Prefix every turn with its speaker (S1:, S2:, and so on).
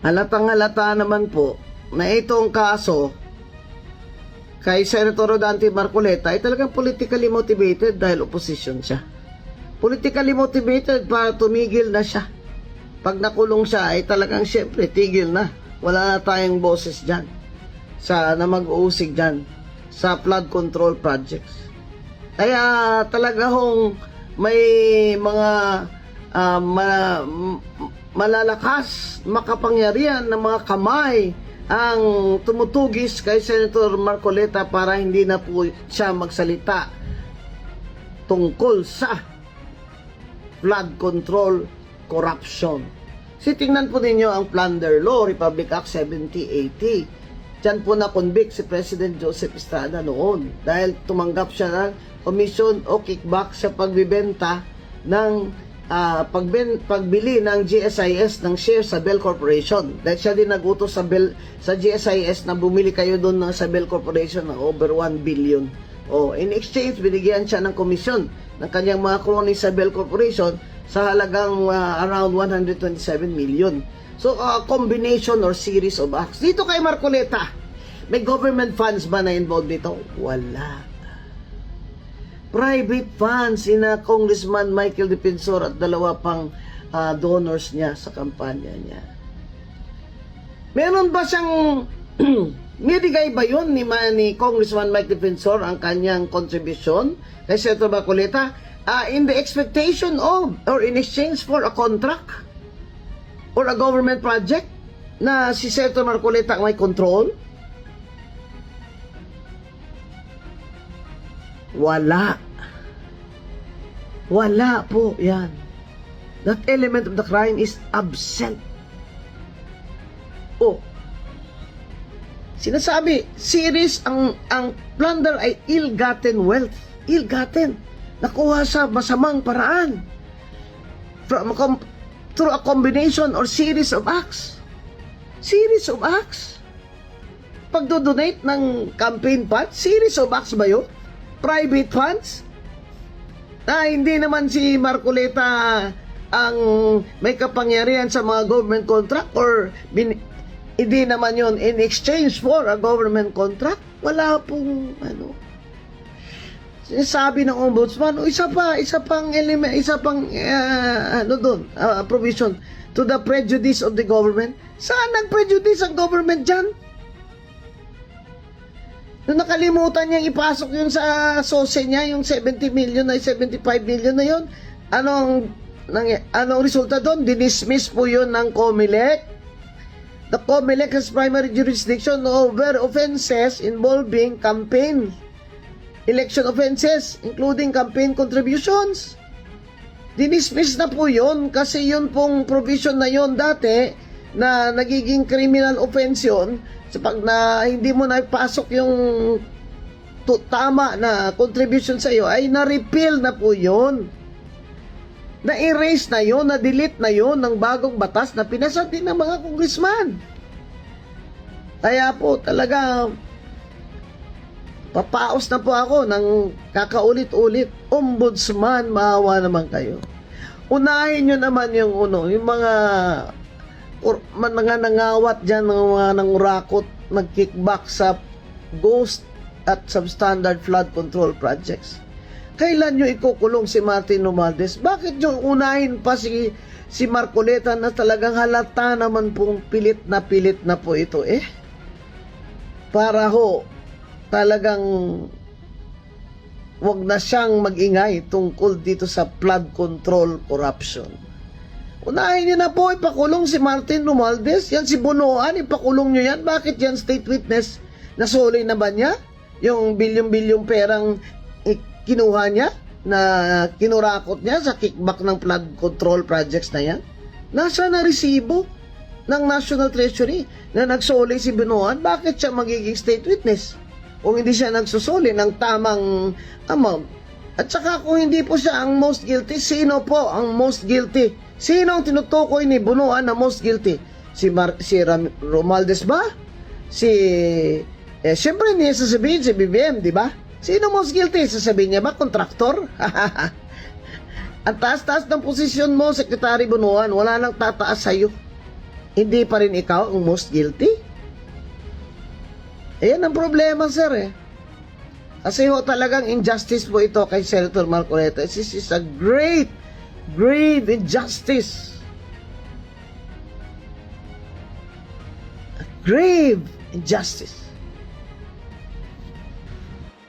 S1: Halatang-halata naman po na itong kaso kay Senator Rodante Marcoleta ay talagang politically motivated dahil opposition siya. Politically motivated para tumigil na siya. Pag nakulong siya ay talagang siyempre tigil na. Wala na tayong boses dyan na mag-uusig dyan sa flood control projects. Kaya talaga hong may mga malalakas, makapangyarihan na mga kamay ang tumutugis kay Senator Marcoleta para hindi na po siya magsalita tungkol sa flood control corruption. Tingnan po ninyo ang Plunder Law, Republic Act 7080. Diyan po na-convict si President Joseph Estrada noon dahil tumanggap siya ng commission o kickback sa pagbibenta ng pagbili ng GSIS ng share sa Bell Corporation. Dahil siya din nagutos sa GSIS na bumili kayo doon sa Bell Corporation ng over 1 billion. In exchange, binigyan siya ng komisyon ng kanyang mga cronies sa Bell Corporation sa halagang around 127 million. So, combination or series of acts. Dito kay Marcoleta, may government funds ba na involved dito? Wala. Private funds ina Congressman Michael Defensor at dalawa pang donors niya sa kampanya niya. Meron ba siyang binigay ba yun ni Congressman Mike Defensor ang kanyang contribution kay Senator Marcoleta in the expectation of or in exchange for a contract or a government project na si Senator Marcoleta ang may control? Wala. Wala po yan. That element of the crime is absent. Sinasabi, series ang plunder ay ill-gotten wealth. Ill-gotten. Nakuha sa masamang paraan. Through a combination or series of acts. Series of acts. Pagdodonate ng campaign funds, series of acts ba yun? Private funds? Hindi naman si Marcoleta ang may kapangyarihan sa mga government contract or hindi naman yon in exchange for a government contract. Wala pong sabi ng ombudsman, isa pang element, provision to the prejudice of the government. Saan nag-prejudice ang government dyan? Nung nakalimutan niyang ipasok yun sa SOSE niya, yung 70 million na 75 million na yun, anong resulta doon? Dinismiss po yun ng COMELEC. The COMELEC has primary jurisdiction over offenses involving campaign election offenses, including campaign contributions. Dinismiss na po yun kasi yun pong provision na yun dati na nagiging criminal offense yun sa pag na hindi mo naipasok yung tama na contribution sa iyo ay na-repeal na po yun. Na-erase na yun, na-delete na yun ng bagong batas na pinasa din ng mga congressman. Kaya po talaga papaos na po ako ng kakaulit-ulit. Ombudsman, maawa naman kayo. Unahin nyo naman yung mga nangawat dyan ng mga nangurakot, nag-kickback sa ghost at substandard flood control projects. Kailan nyo ikukulong si Martin Romualdez? Bakit nyo unahin pa si Marcoleta na talagang halata naman pong pilit na po ito para talagang wag na siyang mag-ingay tungkol dito sa flood control corruption. Unahin nyo na po, ipakulong si Martin Romualdez. Yan si Bonoan, ipakulong nyo yan. Bakit yan state witness? Nasuli na ba niya? Yung bilyon-bilyong perang kinuha niya na kinurakot niya sa kickback ng flood control projects na yan? Nasa na resibo ng National Treasury na nagsuli si Bonoan? Bakit siya magiging state witness? Kung hindi siya nagsusuli ng tamang amount. At saka kung hindi po siya ang most guilty, sino po ang most guilty? Sino ang tinutukoy ni Bonoan na most guilty? Si Romualdez ba? Siyempre niya sasabihin si BBM, di ba? Sino most guilty? Sasabihin niya ba? Kontraktor? Ang taas-taas ng posisyon mo, Secretary Bonoan, wala nang tataas sa'yo. hindi pa rin ikaw ang most guilty? Ayan ang problema, sir, eh. Kasi ho, talagang injustice po ito kay Senator Marcoleta. This is a great, grave injustice. A grave injustice.